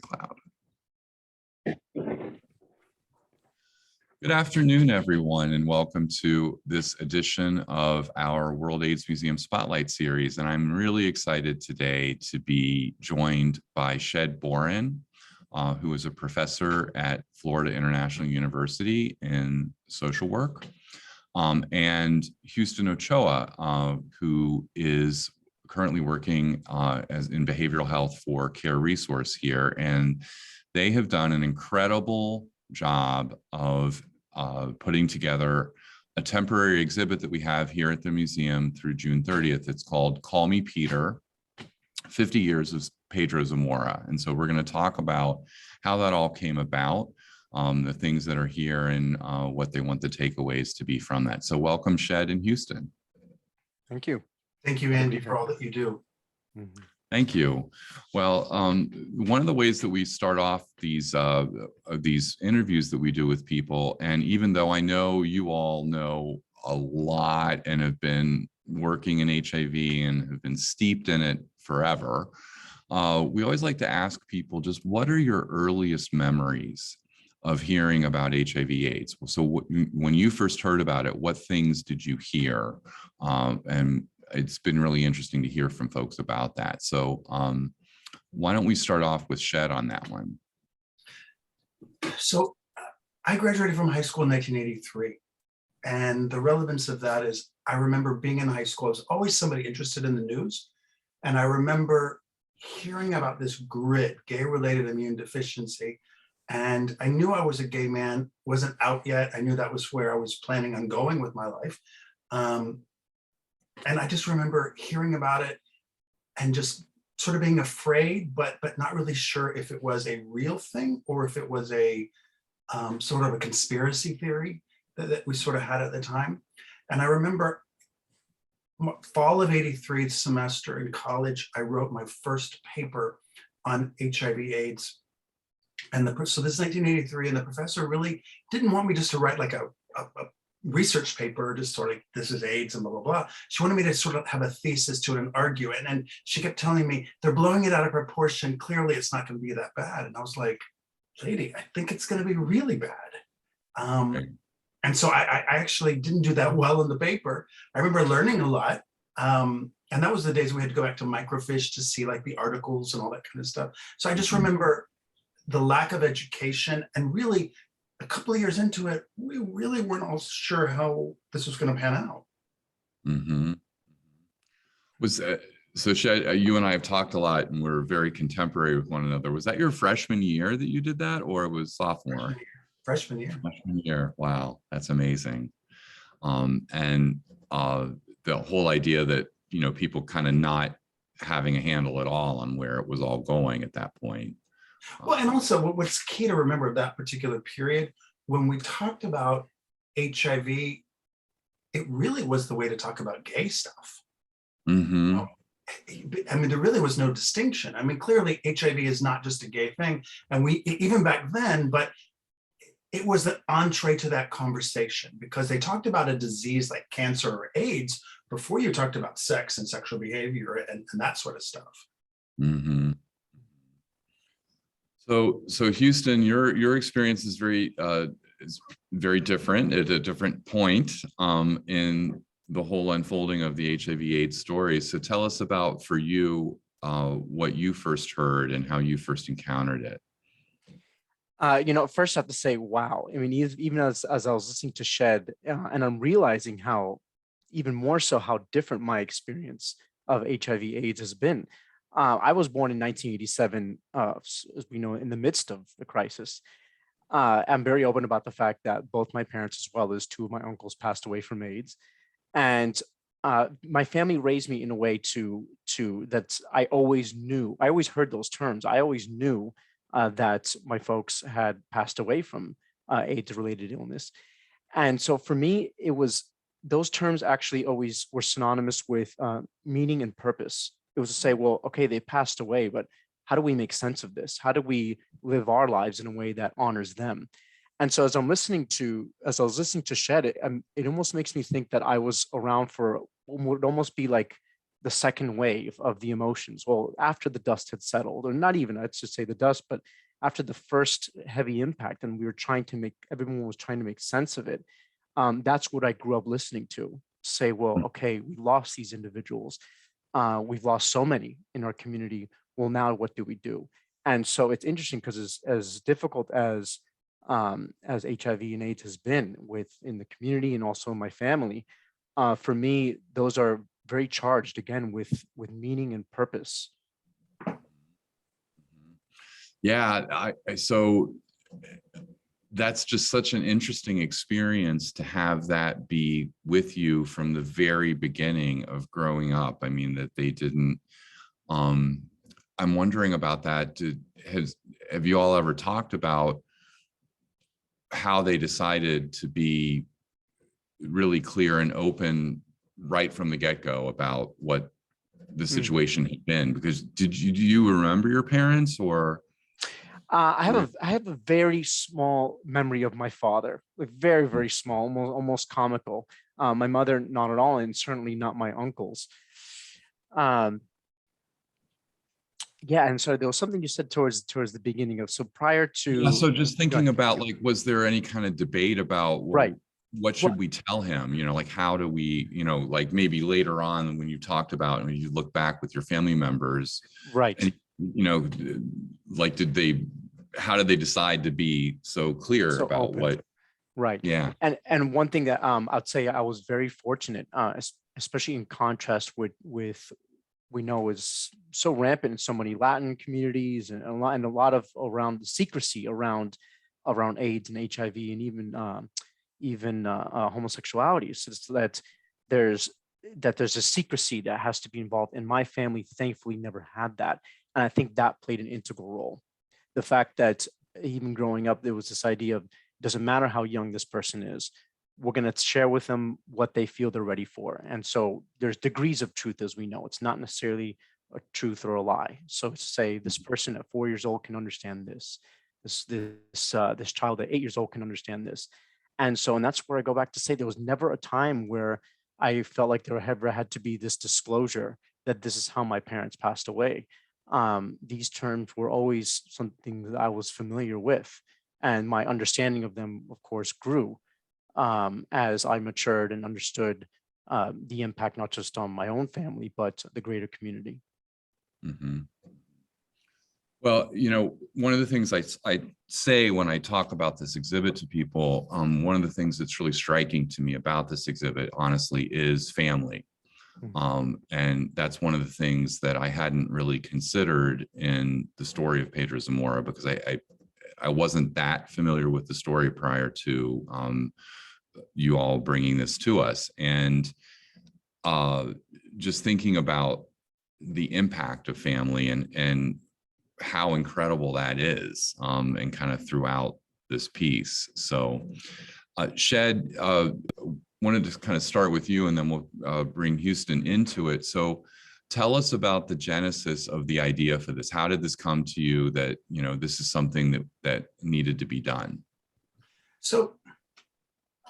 the cloud. Good afternoon, everyone, and welcome to this edition of our World AIDS Museum Spotlight Series. And I'm really excited today to be joined by Shed Boren, who is a professor at Florida International University in social work, and Huston Ochoa, who is currently working as in behavioral health for Care Resource here. And they have done an incredible job of putting together a temporary exhibit that we have here at the museum through June 30th. It's called Call Me Peter, 50 Years of Pedro Zamora. And so we're going to talk about how that all came about, the things that are here, and what they want the takeaways to be from that. So welcome, Shed and Huston. Thank you. Thank you, Andy, for all that you do. Mm-hmm. Thank you. Well, one of the ways that we start off these interviews that we do with people, and even though I know you all know a lot and have been working in HIV and have been steeped in it forever, we always like to ask people just what are your earliest memories of hearing about HIV/AIDS? So when you first heard about it, what things did you hear? And it's been really interesting to hear from folks about that. So why don't we start off with Shed on that one? So I graduated from high school in 1983. And the relevance of that is I remember being in high school, I was always somebody interested in the news. And I remember hearing about this GRID, gay-related immune deficiency. And I knew I was a gay man, wasn't out yet. I knew that was where I was planning on going with my life. And I just remember hearing about it and just sort of being afraid, but not really sure if it was a real thing or if it was a sort of a conspiracy theory that we sort of had at the time. And I remember fall of '83 semester in college, I wrote my first paper on HIV/AIDS. And so this is 1983, and the professor really didn't want me just to write like a research paper, just sort of, this is AIDS and blah, blah, blah. She wanted me to sort of have a thesis to it and argue it. And she kept telling me, they're blowing it out of proportion. Clearly, it's not going to be that bad. And I was like, lady, I think it's going to be really bad. And so I actually didn't do that well in the paper. I remember learning a lot. And that was the days we had to go back to microfiche to see like the articles and all that kind of stuff. So I just remember the lack of education, and really a couple of years into it, we really weren't all sure how this was going to pan out. Mm-hmm. So Shed, you and I have talked a lot, and we're very contemporary with one another. Was that your freshman year that you did that, or it was sophomore? Freshman year. Freshman year. Wow, that's amazing. And the whole idea that, you know, people kind of not having a handle at all on where it was all going at that point. Well, and also what's key to remember of that particular period, when we talked about HIV, it really was the way to talk about gay stuff. Mm-hmm. I mean, there really was no distinction. I mean, clearly HIV is not just a gay thing. And we, even back then, but it was the entree to that conversation, because they talked about a disease like cancer or AIDS before you talked about sex and sexual behavior and that sort of stuff. Mm-hmm. So Huston, your experience is very different at a different point in the whole unfolding of the HIV/AIDS story. So tell us about, for you, what you first heard and how you first encountered it. You know, first I have to say, wow. I mean, even as I was listening to Shed, and I'm realizing how, even more so, how different my experience of HIV/AIDS has been. I was born in 1987, as we know, in the midst of the crisis. I'm very open about the fact that both my parents, as well as two of my uncles, passed away from AIDS. And my family raised me in a way that I always knew. I always heard those terms. I always knew that my folks had passed away from AIDS-related illness. And so for me, it was, those terms actually always were synonymous with meaning and purpose. It was to say, well, okay, they passed away, but how do we make sense of this? How do we live our lives in a way that honors them? And so as I was listening to Shed, it almost makes me think that I was around for what would almost be like the second wave of the emotions. Well, after the dust had settled, or not even, let's just say the dust, but after the first heavy impact, and everyone was trying to make sense of it. That's what I grew up listening to. Say, well, okay, we lost these individuals. We've lost so many in our community. Well, now what do we do? And so it's interesting because as difficult as HIV and AIDS has been in the community and also in my family, for me, those are very charged again with meaning and purpose. Yeah, so that's just such an interesting experience to have that be with you from the very beginning of growing up. I mean, that they didn't, I'm wondering about that. Have you all ever talked about how they decided to be really clear and open right from the get-go about what the situation had been? Because do you remember your parents, or? I have a very small memory of my father, like very, very small, almost comical. My mother, not at all, and certainly not my uncles. Yeah, and so there was something you said towards the beginning of, so prior to. Yeah, so just thinking about, like, was there any kind of debate about, right, what should we tell him? Like, how do we, like maybe later on when you talked about, when you look back with your family members, right, and like, how did they decide to be so clear so about open. what? Right. Yeah. And one thing that I'd say I was very fortunate, especially in contrast with we know is so rampant in so many Latin communities, and a lot of around the secrecy around AIDS and HIV, and even homosexuality. So that there's a secrecy that has to be involved. And my family thankfully never had that. And I think that played an integral role. The fact that even growing up, there was this idea of, doesn't matter how young this person is, we're going to share with them what they feel they're ready for. And so there's degrees of truth, as we know. It's not necessarily a truth or a lie. So to say this person at 4 years old can understand this, this child at 8 years old can understand this. And that's where I go back to say there was never a time where I felt like there ever had to be this disclosure that this is how my parents passed away. These terms were always something that I was familiar with, and my understanding of them, of course, grew as I matured and understood the impact, not just on my own family, but the greater community. Mm-hmm. Well, one of the things I say when I talk about this exhibit to people, one of the things that's really striking to me about this exhibit, honestly, is family. And that's one of the things that I hadn't really considered in the story of Pedro Zamora, because I wasn't that familiar with the story prior to you all bringing this to us. And just thinking about the impact of family and how incredible that is, and kind of throughout this piece. So Shed, wanted to kind of start with you, and then we'll bring Huston into it. So tell us about the genesis of the idea for this. How did this come to you that, this is something that needed to be done? So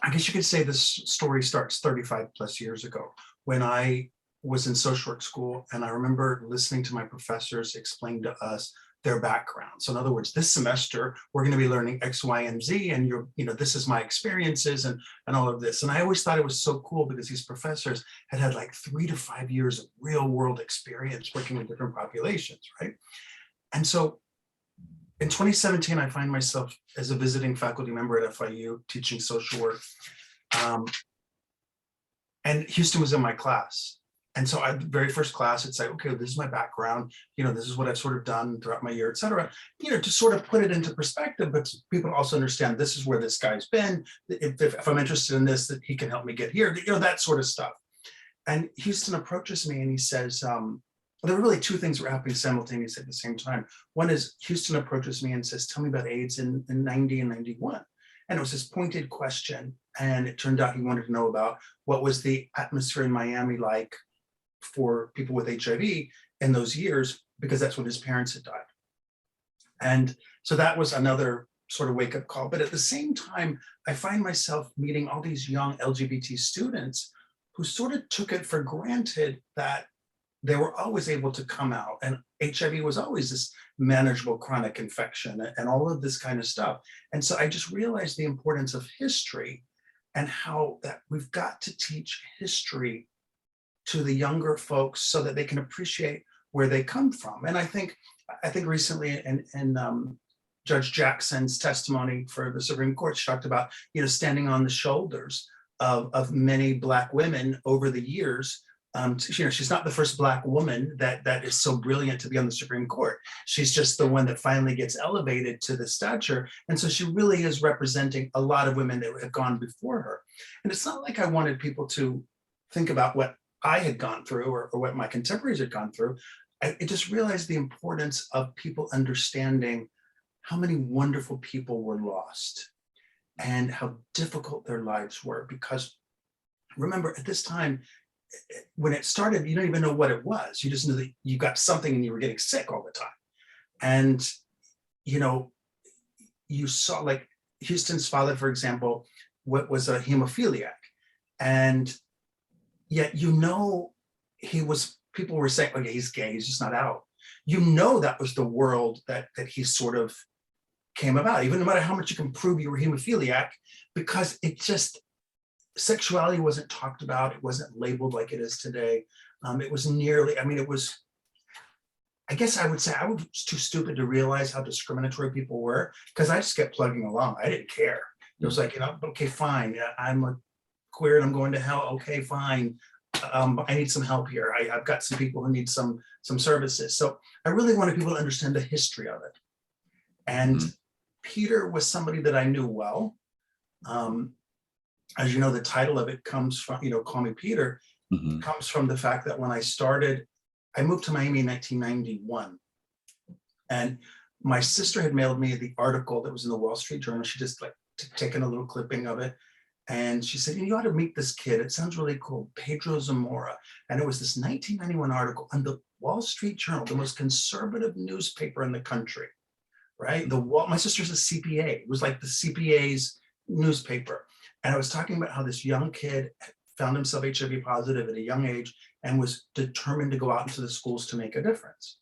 I guess you could say this story starts 35 plus years ago, when I was in social work school, and I remember listening to my professors explain to us their background. So in other words, this semester, we're going to be learning X, Y, and Z, and this is my experiences and all of this. And I always thought it was so cool because these professors had like 3 to 5 years of real world experience working with different populations, right? And so in 2017, I find myself as a visiting faculty member at FIU teaching social work. And Huston was in my class. And so the very first class, it's like, okay, this is my background, this is what I've sort of done throughout my year, et cetera, to sort of put it into perspective, but people also understand this is where this guy's been. If I'm interested in this, that he can help me get here, that sort of stuff. And Huston approaches me and he says, there were really two things that were happening simultaneously at the same time. One is Huston approaches me and says, tell me about AIDS in 90 and 91. And it was this pointed question. And it turned out he wanted to know about what was the atmosphere in Miami like for people with HIV in those years, because that's when his parents had died. And so that was another sort of wake-up call. But at the same time, I find myself meeting all these young LGBT students who sort of took it for granted that they were always able to come out, and HIV was always this manageable chronic infection and all of this kind of stuff. And so I just realized the importance of history and how that we've got to teach history to the younger folks so that they can appreciate where they come from. And I think recently in Judge Jackson's testimony for the Supreme Court, she talked about, standing on the shoulders of many Black women over the years. She's not the first Black woman that is so brilliant to be on the Supreme Court. She's just the one that finally gets elevated to the stature. And so she really is representing a lot of women that have gone before her. And it's not like I wanted people to think about what I had gone through or what my contemporaries had gone through. I just realized the importance of people understanding how many wonderful people were lost and how difficult their lives were. Because remember, at this time, when it started, you don't even know what it was. You just knew that you got something and you were getting sick all the time. And, you saw, like Houston's father, for example, what was a hemophiliac. And yet, people were saying, okay, he's gay, he's just not out. That was the world that he sort of came about, even no matter how much you can prove you were hemophiliac, because sexuality wasn't talked about, it wasn't labeled like it is today. It was I guess I would say I was too stupid to realize how discriminatory people were, because I just kept plugging along. I didn't care. It was like, okay, fine, I'm a queer and I'm going to hell, okay, fine. I need some help here. I've got some people who need some services. So I really wanted people to understand the history of it. And Peter was somebody that I knew well. As you know, the title of it comes from, Call Me Peter, comes from the fact that when I moved to Miami in 1991. And my sister had mailed me the article that was in the Wall Street Journal. She just taken a little clipping of it. And she said, you ought to meet this kid. It sounds really cool, Pedro Zamora. And it was this 1991 article on the Wall Street Journal, the most conservative newspaper in the country, right? My sister's a CPA. It was like the CPA's newspaper. And I was talking about how this young kid found himself HIV positive at a young age and was determined to go out into the schools to make a difference.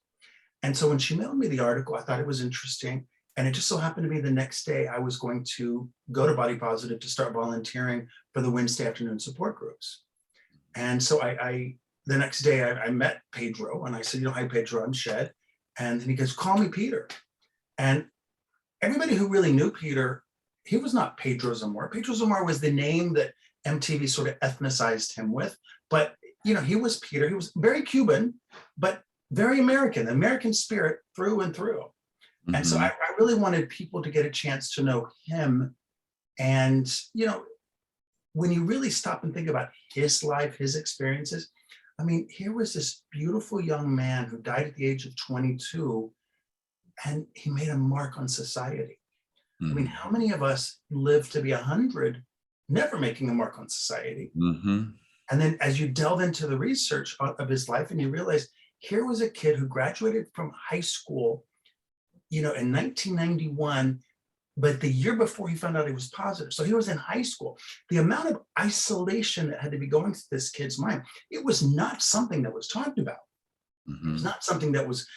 And so when she mailed me the article, I thought it was interesting. And it just so happened to be the next day I was going to go to Body Positive to start volunteering for the Wednesday afternoon support groups. And so the next day I met Pedro and I said, hi, Pedro, I'm Shed. And then he goes, call me Peter. And everybody who really knew Peter, he was not Pedro Zamora. Pedro Zamora was the name that MTV sort of ethnicized him with. But, he was Peter. He was very Cuban, but very American spirit through and through. And so I really wanted people to get a chance to know him. And, when you really stop and think about his life, his experiences, here was this beautiful young man who died at the age of 22, and he made a mark on society. How many of us live to be 100, never making a mark on society? And then as you delve into the research of his life and you realize here was a kid who graduated from high school in 1991, but the year before he found out he was positive. So he was in high school. The amount of isolation that had to be going through this kid's mind, it was not something that was talked about. It was not something that was,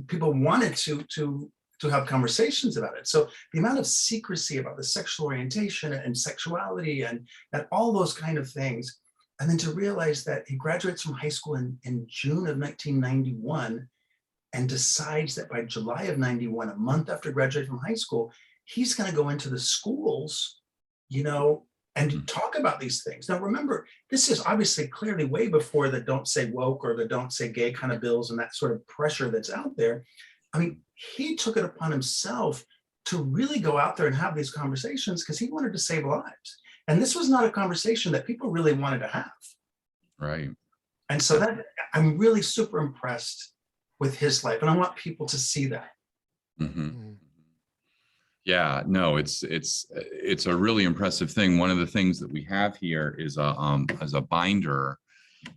people wanted to have conversations about it. So the amount of secrecy about the sexual orientation and sexuality and all those kind of things. And then to realize that he graduates from high school in June of 1991, and decides that by July of 91, a month after graduating from high school, he's going to go into the schools, and talk about these things. Now, remember, this is obviously clearly way before the don't say woke or the don't say gay kind of bills and that sort of pressure that's out there. He took it upon himself to really go out there and have these conversations because he wanted to save lives. And this was not a conversation that people really wanted to have. Right. And so I'm really super impressed with his life. And I want people to see that. Yeah, no, it's a really impressive thing. One of the things that we have here is a binder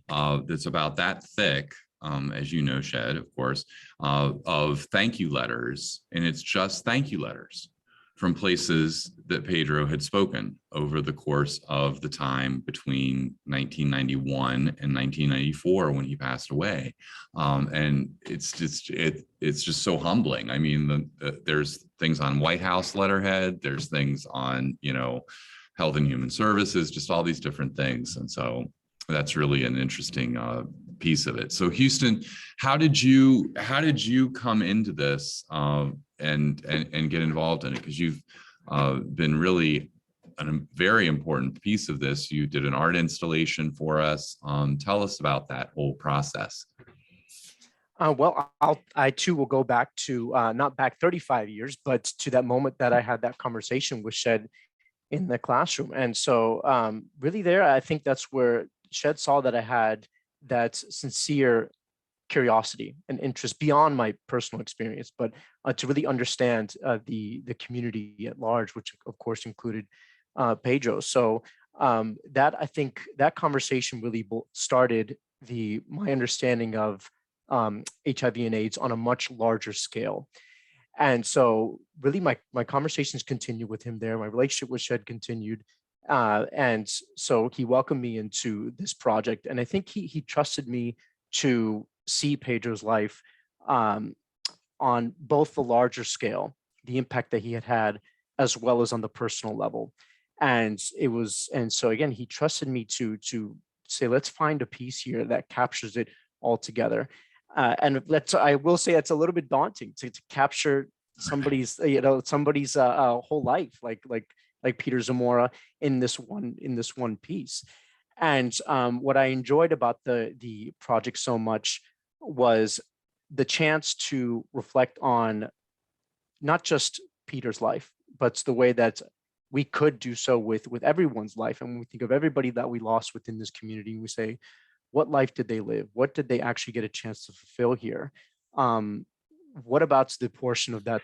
that's about that thick, as you know, Shed, of course, of thank you letters, and it's just thank you letters from places that Pedro had spoken over the course of the time between 1991 and 1994 when he passed away. And it's just so humbling. I mean, there's things on White House letterhead, there's things on, Health and Human Services, just all these different things. And so that's really an interesting piece of it. So Huston, how did you come into this and get involved in it? Because you've been really a very important piece of this. You did an art installation for us. Tell us about that whole process. Well, I too will go back to not back 35 years, but to that moment that I had that conversation with Shed in the classroom. And so really there, I think that's where Shed saw that I had that sincere curiosity and interest beyond my personal experience, but to really understand the community at large, which of course included Pedro. So that, I think that conversation really started my understanding of HIV and AIDS on a much larger scale. And so really my conversations continued with him there. My relationship with Shed continued. And so he welcomed me into this project. And I think he trusted me to see Pedro's life on both the larger scale, the impact that he had, as well as on the personal level. And so again, he trusted me to say, let's find a piece here that captures it all together. And I will say it's a little bit daunting to capture somebody's whole life, like Pedro Zamora in this one piece. And what I enjoyed about the project so much was the chance to reflect on not just Peter's life, but the way that we could do so with everyone's life. And when we think of everybody that we lost within this community, we say, what life did they live? What did they actually get a chance to fulfill here? What about the portion of that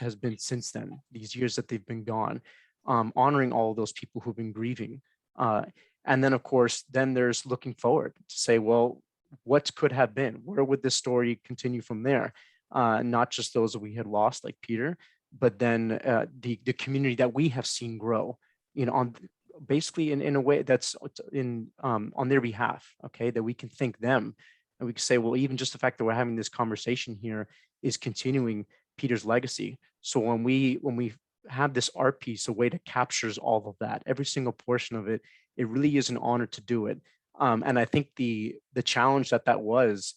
has been since then, these years that they've been gone, honoring all of those people who've been grieving. And then, of course, then there's looking forward to say, well, what could have been? Where would this story continue from there? Not just those that we had lost, like Peter, but then the community that we have seen grow, on basically in a way that's on their behalf, okay, that we can thank them. And we can say, well, even just the fact that we're having this conversation here is continuing Peter's legacy. So when we have this art piece, a way that captures all of that, every single portion of it, it really is an honor to do it. And I think the challenge that was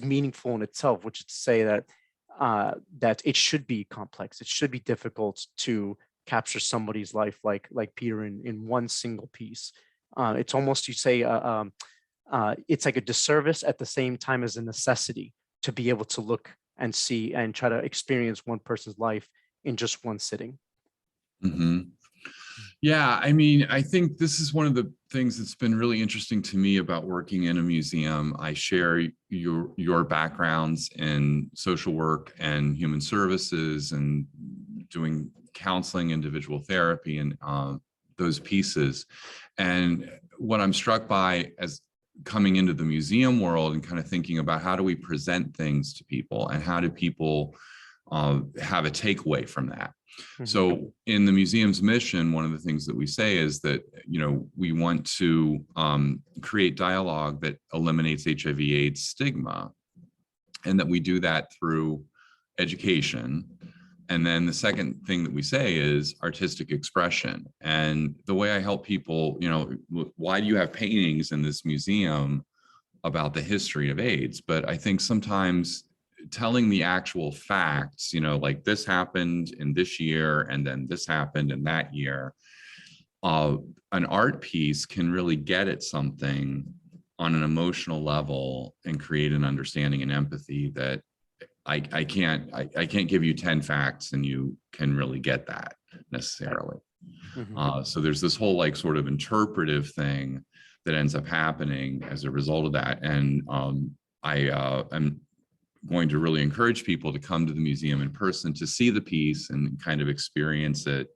meaningful in itself, which is to say that it should be complex. It should be difficult to capture somebody's life like Peter in one single piece. It's almost, you say, it's like a disservice at the same time as a necessity to be able to look and see and try to experience one person's life in just one sitting. Mm-hmm. Yeah, I mean, I think this is one of the things that's been really interesting to me about working in a museum. I share your backgrounds in social work and human services and doing counseling, individual therapy, and those pieces. And what I'm struck by as coming into the museum world and kind of thinking about how do we present things to people and how do people have a takeaway from that. Mm-hmm. So in the museum's mission, one of the things that we say is that, we want to create dialogue that eliminates HIV/AIDS stigma, and that we do that through education. And then the second thing that we say is artistic expression. And the way I help people, why do you have paintings in this museum about the history of AIDS? But I think sometimes telling the actual facts, like this happened in this year, and then this happened in that year, an art piece can really get at something on an emotional level and create an understanding and empathy that I can't give you 10 facts and you can really get that necessarily. Mm-hmm. So there's this whole sort of interpretive thing that ends up happening as a result of that. And I'm going to really encourage people to come to the museum in person to see the piece and kind of experience it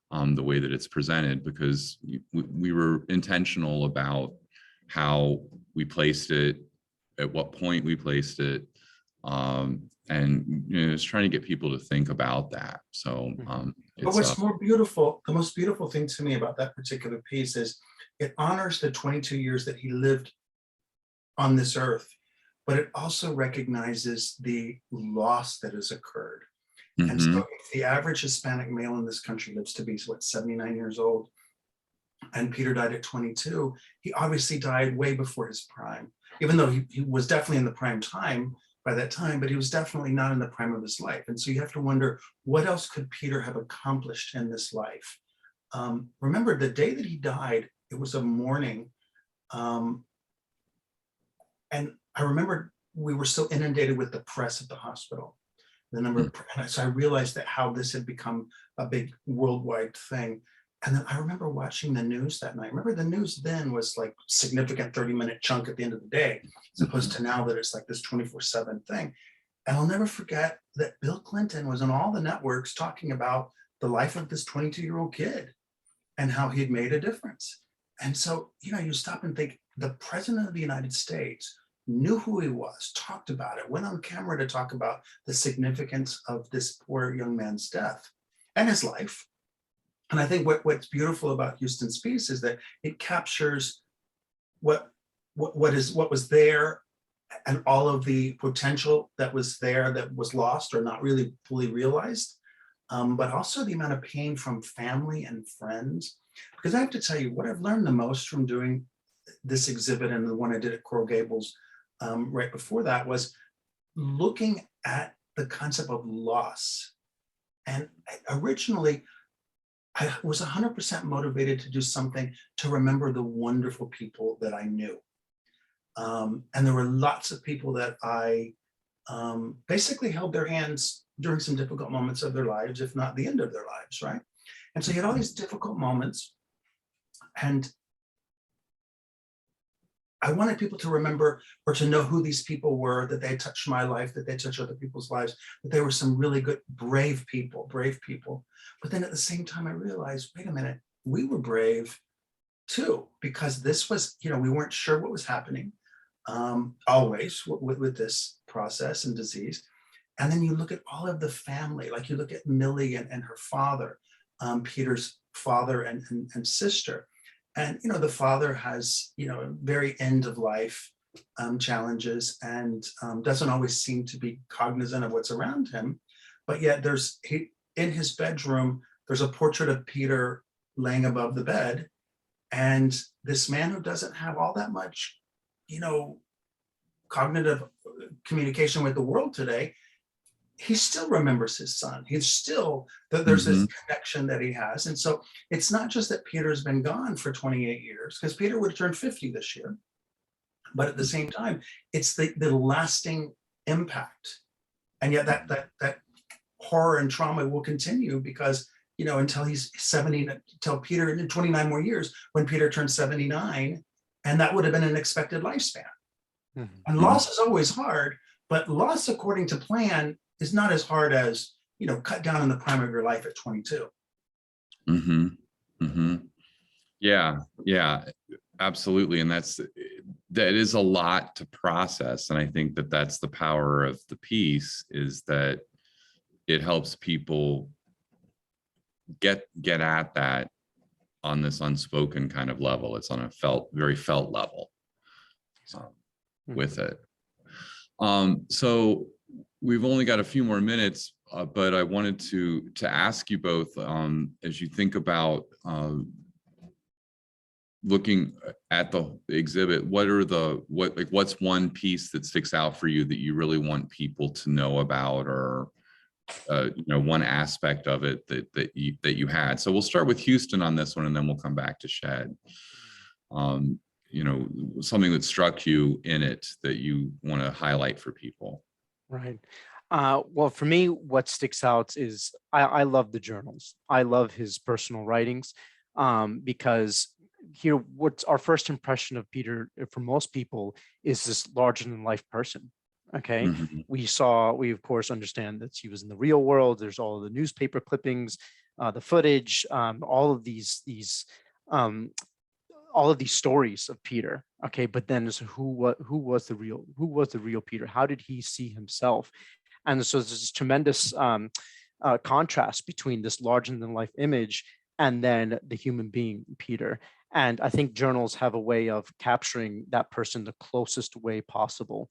the way that it's presented, because we were intentional about how we placed it, at what point we placed it, and just trying to get people to think about that. So But what's more beautiful, the most beautiful thing to me about that particular piece is it honors the 22 years that he lived on this earth, but it also recognizes the loss that has occurred. And so if the average Hispanic male in this country lives to be, what, 79 years old, and Peter died at 22, he obviously died way before his prime, even though he was definitely in the prime time by that time, but he was definitely not in the prime of his life. And so you have to wonder, what else could Peter have accomplished in this life? Remember, the day that he died, it was a morning. And I remember we were so inundated with the press at the hospital. The number of, so I realized that how this had become a big worldwide thing. And then I remember watching the news that night. Remember, the news then was like significant 30-minute chunk at the end of the day, as opposed to now that it's like this 24/7 thing. And I'll never forget that Bill Clinton was on all the networks talking about the life of this 22-year-old kid and how he had made a difference. And so, you stop and think, the president of the United States knew who he was, talked about it, went on camera to talk about the significance of this poor young man's death and his life. And I think what's beautiful about Huston's piece is that it captures what was there and all of the potential that was there that was lost or not really fully realized, but also the amount of pain from family and friends. Because I have to tell you, what I've learned the most from doing this exhibit and the one I did at Coral Gables right before that was looking at the concept of loss. And originally, I was 100% motivated to do something to remember the wonderful people that I knew. And there were lots of people that I basically held their hands during some difficult moments of their lives, if not the end of their lives, right? And so you had all these difficult moments. And I wanted people to remember or to know who these people were, that they touched my life, that they touched other people's lives, that they were some really good, brave people. But then at the same time, I realized, wait a minute, we were brave too, because this was, we weren't sure what was happening always with this process and disease. And then you look at all of the family, like you look at Millie and her father, Peter's father and sister. And, the father has, very end of life challenges and doesn't always seem to be cognizant of what's around him. But yet in his bedroom, there's a portrait of Peter laying above the bed. And this man who doesn't have all that much, cognitive communication with the world today, he still remembers his son. He's still, there's this connection that he has. And so it's not just that Peter's been gone for 28 years, because Peter would have turned 50 this year. But at the same time, it's the lasting impact. And yet that horror and trauma will continue because, until he's 70, until Peter, in 29 more years, when Peter turns 79, and that would have been an expected lifespan. And loss is always hard, but loss according to plan is not as hard as, cut down in the prime of your life at 22. Yeah, absolutely. And that is a lot to process. And I think that that's the power of the piece, is that it helps people get at that on this unspoken kind of level. It's on a very felt level with it. So we've only got a few more minutes, but I wanted to ask you both, as you think about looking at the exhibit, what's one piece that sticks out for you that you really want people to know about, or one aspect of it that you had? So we'll start with Huston on this one, and then we'll come back to Shed. Something that struck you in it that you want to highlight for people. Right. Well, for me, what sticks out is I love the journals. I love his personal writings, because here, what's our first impression of Peter for most people is this larger than life person. Okay. We of course understand that he was in the real world. There's all the newspaper clippings, the footage, all of these stories of Peter. Okay. But then who was the real Peter? How did he see himself? And so there's this tremendous contrast between this larger than life image and then the human being, Peter. And I think journals have a way of capturing that person the closest way possible.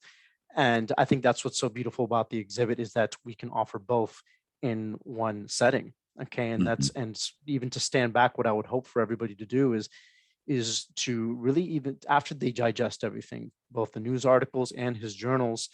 And I think that's what's so beautiful about the exhibit, is that we can offer both in one setting. Okay. And Mhm. even to stand back, what I would hope for everybody to do is to really, even after they digest everything, both the news articles and his journals,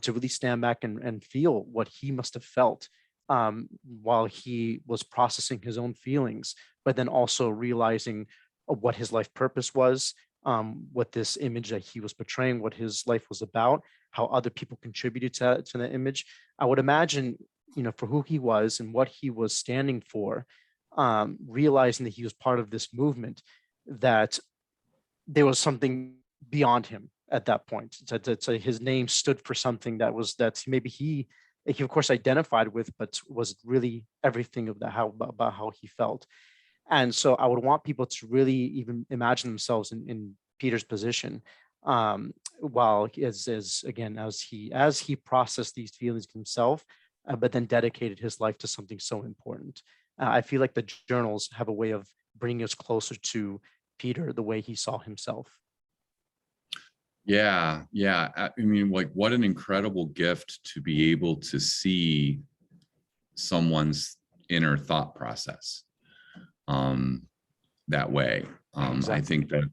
to really stand back and feel what he must have felt while he was processing his own feelings, but then also realizing what his life purpose was, what this image that he was portraying, what his life was about, how other people contributed to the image. I would imagine, for who he was and what he was standing for, realizing that he was part of this movement, that there was something beyond him at that point. So his name stood for something that maybe he of course identified with, but was really everything of about how he felt. And so I would want people to really even imagine themselves in Peter's position, while as he processed these feelings himself, but then dedicated his life to something so important. I feel like the journals have a way of bringing us closer to Peter the way he saw himself. Yeah, yeah. I mean, like, what an incredible gift to be able to see someone's inner thought process that way. I Exactly. think that,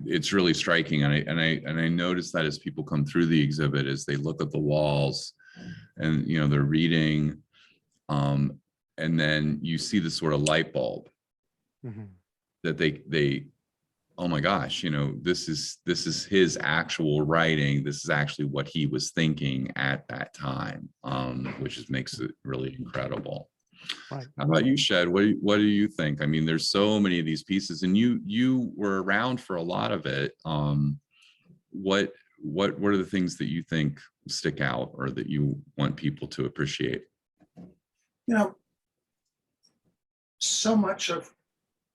it's really striking, and I notice that as people come through the exhibit, as they look at the walls, and they're reading, and then you see this sort of light bulb Mhm. that they oh my gosh, this is his actual writing. This is actually what he was thinking at that time, which makes it really incredible. Right. How about you, Shed? What do you think? I mean, there's so many of these pieces, and you were around for a lot of it. What are the things that you think stick out, or that you want people to appreciate? You know, so much of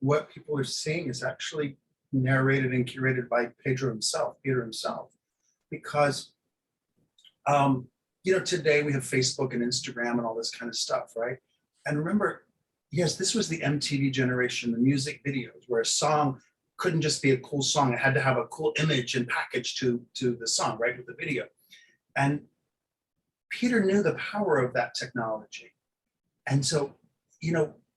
what people are seeing is actually narrated and curated by Peter himself, because today we have Facebook and Instagram and all this kind of stuff, right? And remember, yes, this was the MTV generation, the music videos, where a song couldn't just be a cool song; it had to have a cool image and package to the song, right, with the video. And Peter knew the power of that technology, and so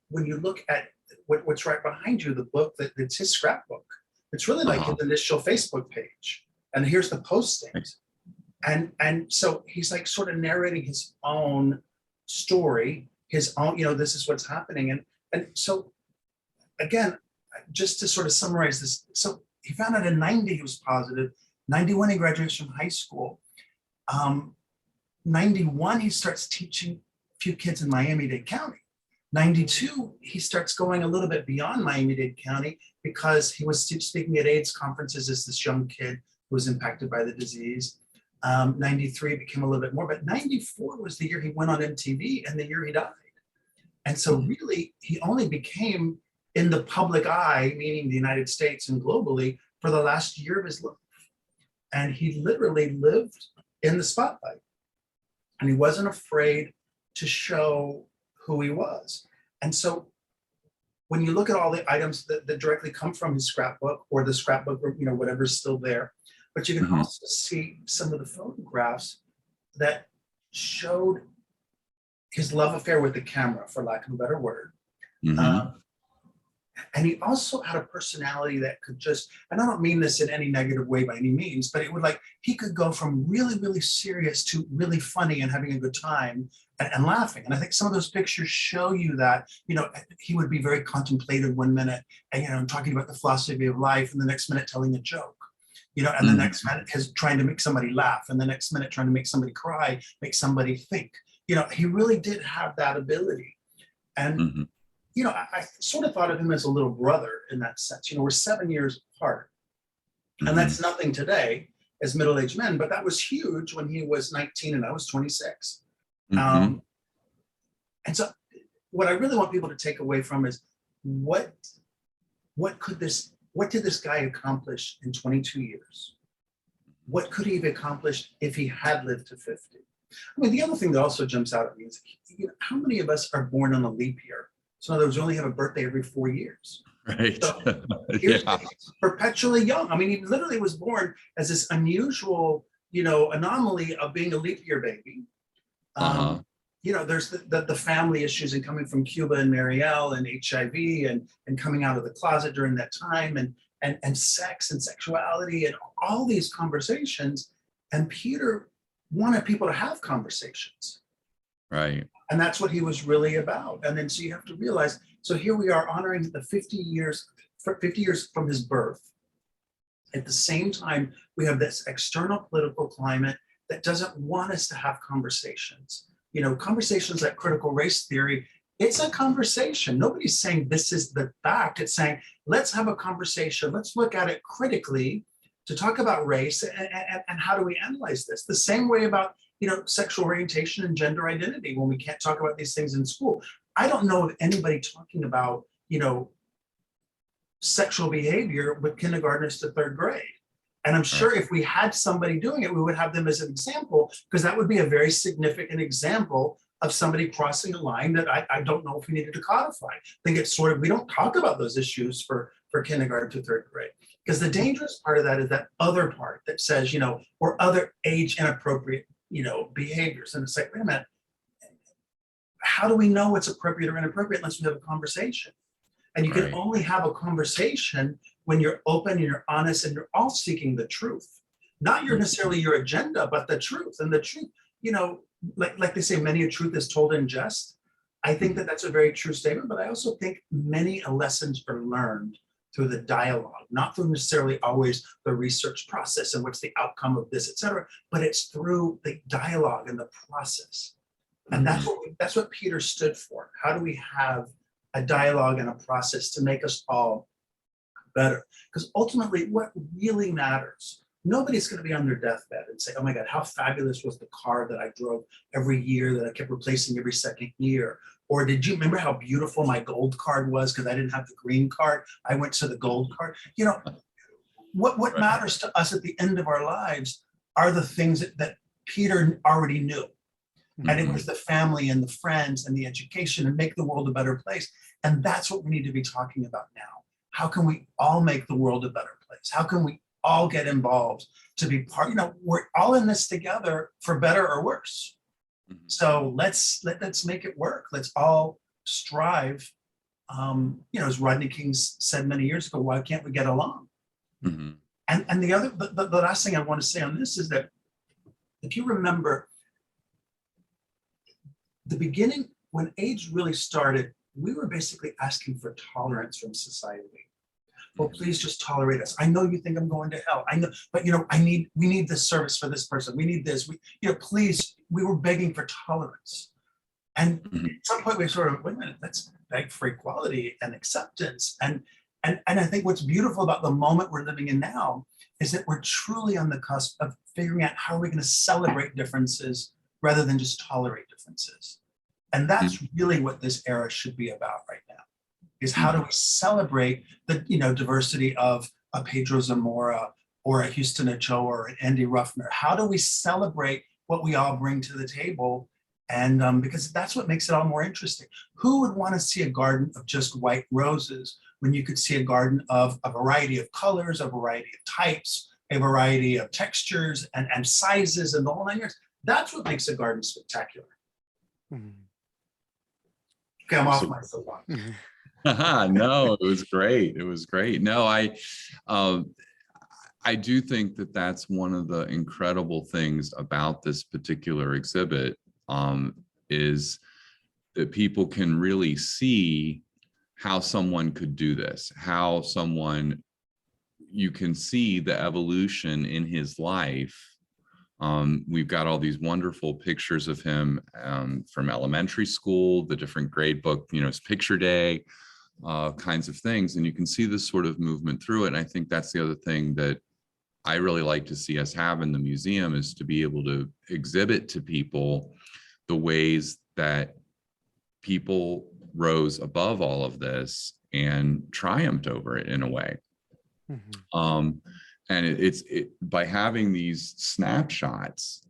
when you look at what's right behind you, the book that's his scrapbook. It's really like his initial Facebook page, and here's the postings. And so he's like sort of narrating his own story, his own, this is what's happening. And so again, just to sort of summarize this, so he found out in 90 he was positive, 91 he graduates from high school. 91 he starts teaching a few kids in Miami-Dade County. 92 he starts going a little bit beyond Miami-Dade County, because he was speaking at AIDS conferences as this young kid who was impacted by the disease. 93 became a little bit more, but 94 was the year he went on MTV and the year he died. And so really, he only became in the public eye, meaning the United States and globally, for the last year of his life. And he literally lived in the spotlight. And he wasn't afraid to show who he was. And so when you look at all the items that directly come from his scrapbook, or the scrapbook, or whatever's still there, but you can also see some of the photographs that showed his love affair with the camera, for lack of a better word. And he also had a personality that could just, and I don't mean this in any negative way by any means, but he could go from really, really serious to really funny and having a good time and laughing. And I think some of those pictures show you that, he would be very contemplative one minute and, talking about the philosophy of life, and the next minute telling a joke. And the next minute trying to make somebody laugh, and the next minute trying to make somebody cry, make somebody think. He really did have that ability. And, I sort of thought of him as a little brother in that sense. We're 7 years apart. And that's nothing today as middle-aged men, but that was huge when he was 19 and I was 26. And so what I really want people to take away from is what did this guy accomplish in 22 years? what could he have accomplished if he had lived to 50? I mean, the other thing that also jumps out at me is, how many of us are born on a leap year? So in other words, we only have a birthday every 4 years. Right. So Yeah. perpetually young. I mean, he literally was born as this unusual, anomaly of being a leap year baby. Uh-huh. There's the family issues and coming from Cuba and Marielle and HIV and coming out of the closet during that time and sex and sexuality and all these conversations. And Peter wanted people to have conversations. Right. And that's what he was really about. And then so you have to realize, so here we are honoring the 50 years from his birth. At the same time, we have this external political climate that doesn't want us to have conversations. Conversations like critical race theory, it's a conversation. Nobody's saying this is the fact. It's saying, let's have a conversation. Let's look at it critically to talk about race and how do we analyze this? The same way about, sexual orientation and gender identity when we can't talk about these things in school. I don't know of anybody talking about, sexual behavior with kindergartners to third grade. And I'm sure if we had somebody doing it, we would have them as an example, because that would be a very significant example of somebody crossing a line that I don't know if we needed to codify. I think it's sort of, we don't talk about those issues for kindergarten to third grade, because the dangerous part of that is that other part that says, or other age inappropriate, behaviors. And it's like, wait a minute, how do we know what's appropriate or inappropriate unless we have a conversation? And you can only have a conversation when you're open and you're honest and you're all seeking the truth, not necessarily your agenda, but the truth. And the truth, like they say, many a truth is told in jest. I think that that's a very true statement, but I also think many lessons are learned through the dialogue, not through necessarily always the research process and what's the outcome of this, et cetera, but it's through the dialogue and the process. And that's what Peter stood for. How do we have a dialogue and a process to make us all better? Because ultimately, what really matters, nobody's going to be on their deathbed and say, oh my God, how fabulous was the car that I drove every year that I kept replacing every second year? Or did you remember how beautiful my gold card was because I didn't have the green card? I went to the gold card. What matters to us at the end of our lives are the things that Peter already knew. And it was the family and the friends and the education and make the world a better place. And that's what we need to be talking about now. How can we all make the world a better place? How can we all get involved to be part? We're all in this together for better or worse. So let's make it work. Let's all strive. As Rodney King said many years ago, why can't we get along? And the last thing I want to say on this is that if you remember, the beginning, when AIDS really started, we were basically asking for tolerance from society. Well, please just tolerate us. I know you think I'm going to hell. I know, but we need this service for this person. We need this. Please, we were begging for tolerance. And at some point we sort of, wait a minute, let's beg for equality and acceptance. And I think what's beautiful about the moment we're living in now is that we're truly on the cusp of figuring out how are we going to celebrate differences rather than just tolerate differences. And that's really what this era should be about right now, is how do we celebrate the diversity of a Pedro Zamora or a Huston Ochoa or an Andy Ruffner? How do we celebrate what we all bring to the table? And because that's what makes it all more interesting. Who would want to see a garden of just white roses when you could see a garden of a variety of colors, a variety of types, a variety of textures and sizes and the whole 9 yards? That's what makes a garden spectacular. Okay, I'm off my soapbox. No, it was great. It was great. No, I do think that that's one of the incredible things about this particular exhibit, is that people can really see how someone could do this, how you can see the evolution in his life. We've got all these wonderful pictures of him from elementary school, the different grade book, his picture day, kinds of things. And you can see this sort of movement through it. And I think that's the other thing that I really like to see us have in the museum, is to be able to exhibit to people the ways that people rose above all of this and triumphed over it in a way. And by having these snapshots,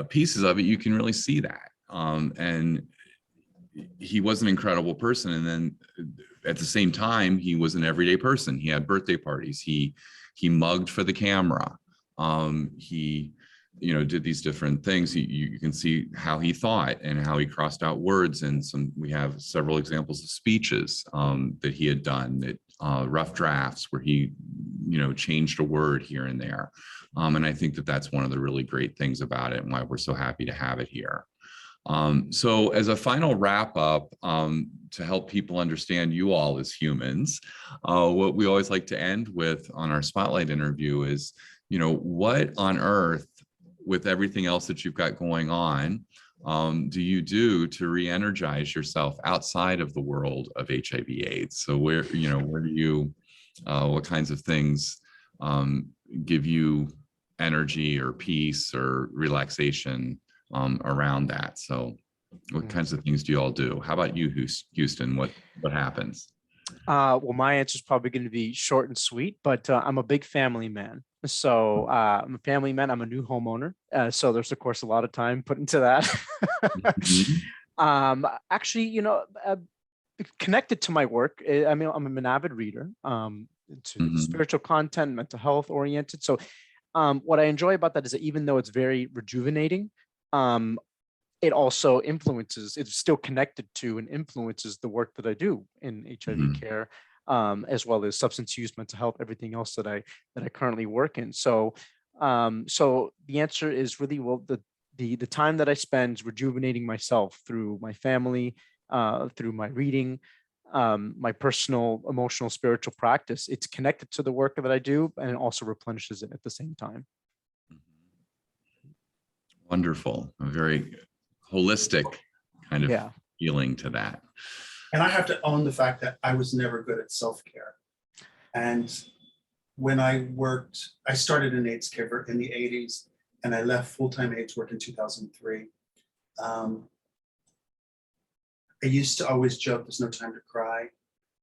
pieces of it, you can really see that. And he was an incredible person. And then at the same time, he was an everyday person. He had birthday parties. He mugged for the camera. He, did these different things. You can see how he thought and how he crossed out words. And we have several examples of speeches that he had done, that rough drafts where he, changed a word here and there. And I think that that's one of the really great things about it and why we're so happy to have it here. So as a final wrap up, to help people understand you all as humans, what we always like to end with on our spotlight interview is, what on earth, with everything else that you've got going on, do you do to re-energize yourself outside of the world of HIV/AIDS? So where do you, what kinds of things give you energy or peace or relaxation around that? So what kinds of things do you all do? How about you, Houston? What happens? Well, my answer is probably going to be short and sweet, but I'm a big family man. So I'm a family man. I'm a new homeowner. So there's, of course, a lot of time put into that. Actually, connected to my work, I mean, I'm an avid reader, to spiritual content, mental health oriented. So what I enjoy about that is that even though it's very rejuvenating, it also influences, it's still connected to and influences the work that I do in HIV care, as well as substance use, mental health, everything else that I currently work in. So so the answer is really, well, the time that I spend rejuvenating myself through my family, through my reading, my personal, emotional, spiritual practice, it's connected to the work that I do, and it also replenishes it at the same time. Wonderful. A very holistic kind of feeling to that. And I have to own the fact that I was never good at self-care. And when I started in AIDS care in the 80s, and I left full-time AIDS work in 2003. I used to always joke, there's no time to cry.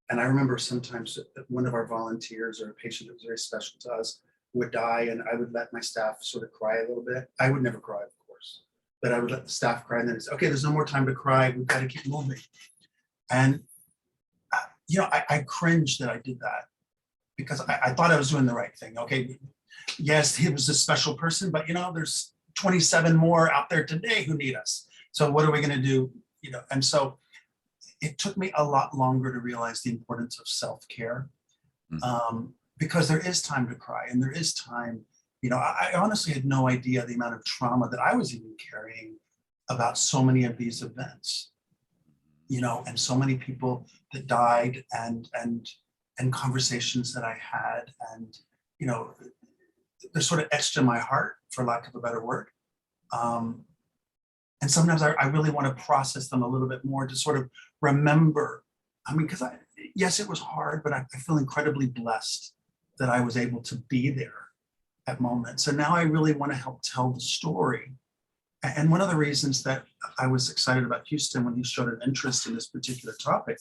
And I remember sometimes one of our volunteers or a patient that was very special to us would die, and I would let my staff sort of cry a little bit. I would never cry, of course, but I would let the staff cry, and then it's, okay, there's no more time to cry. We've got to keep moving. And, I cringed that I did that, because I thought I was doing the right thing. Okay, yes, he was a special person, but there's 27 more out there today who need us. So what are we going to do? And so it took me a lot longer to realize the importance of self-care, because there is time to cry, and there is time. I honestly had no idea the amount of trauma that I was even carrying about so many of these events, and so many people that died, and conversations that I had, and they're sort of etched in my heart, for lack of a better word. And sometimes I really want to process them a little bit more, to sort of remember. I mean, because yes, it was hard, but I feel incredibly blessed that I was able to be there at moments. And now I really want to help tell the story. And one of the reasons that I was excited about Houston when he showed an interest in this particular topic,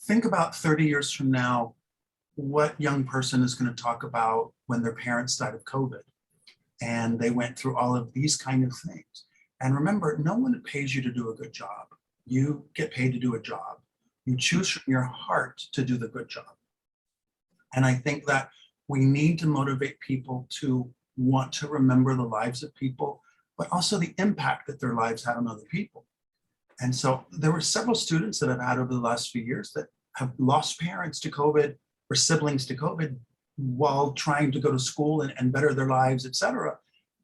think about 30 years from now, what young person is going to talk about when their parents died of COVID and they went through all of these kind of things. And remember, no one pays you to do a good job. You get paid to do a job. You choose from your heart to do the good job. And I think that we need to motivate people to want to remember the lives of people, but also the impact that their lives had on other people. And so there were several students that I've had over the last few years that have lost parents to COVID or siblings to COVID while trying to go to school and better their lives, et cetera.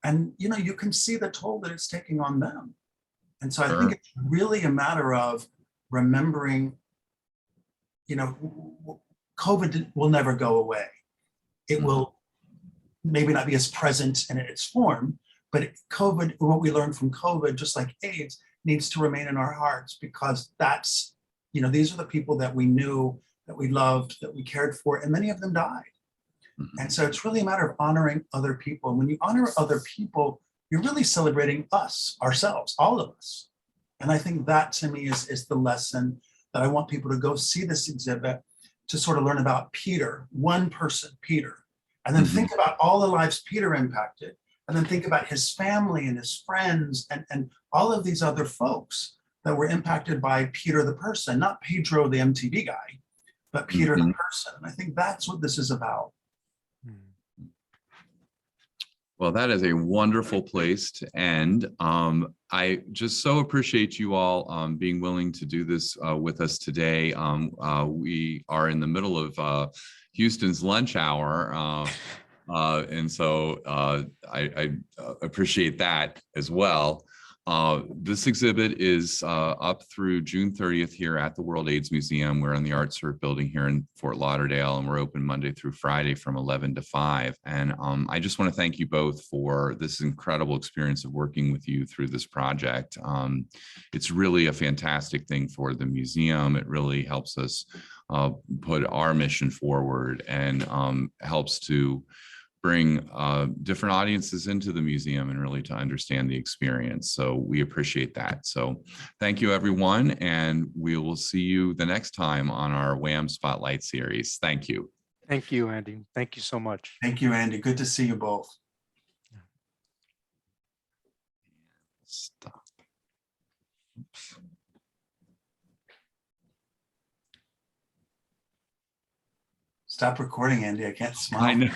And, you can see the toll that it's taking on them. And so I think it's really a matter of remembering, COVID will never go away. It will maybe not be as present in its form, but COVID, what we learned from COVID, just like AIDS, needs to remain in our hearts, because that's, these are the people that we knew, that we loved, that we cared for, and many of them died. And so it's really a matter of honoring other people. And when you honor other people, you're really celebrating us, ourselves, all of us. And I think that, to me, is the lesson that I want people to go see this exhibit, to sort of learn about Peter, one person, Peter, and then think about all the lives Peter impacted, and then think about his family and his friends and all of these other folks that were impacted by Peter the person, not Pedro the MTV guy, but Peter the person. And I think that's what this is about. Well, that is a wonderful place to end. I just so appreciate you all being willing to do this with us today. We are in the middle of Houston's lunch hour. And so I appreciate that as well. This exhibit is up through June 30th here at the World AIDS Museum. We're in the Art Cert building here in Fort Lauderdale, and we're open Monday through Friday from 11 to 5. And I just want to thank you both for this incredible experience of working with you through this project. It's really a fantastic thing for the museum. It really helps us put our mission forward and helps to bring different audiences into the museum and really to understand the experience. So we appreciate that. So thank you, everyone. And we will see you the next time on our WHAM Spotlight series. Thank you. Thank you, Andy. Thank you so much. Thank you, Andy. Good to see you both. Stop. Oops. Stop recording, Andy. I can't smile. I know.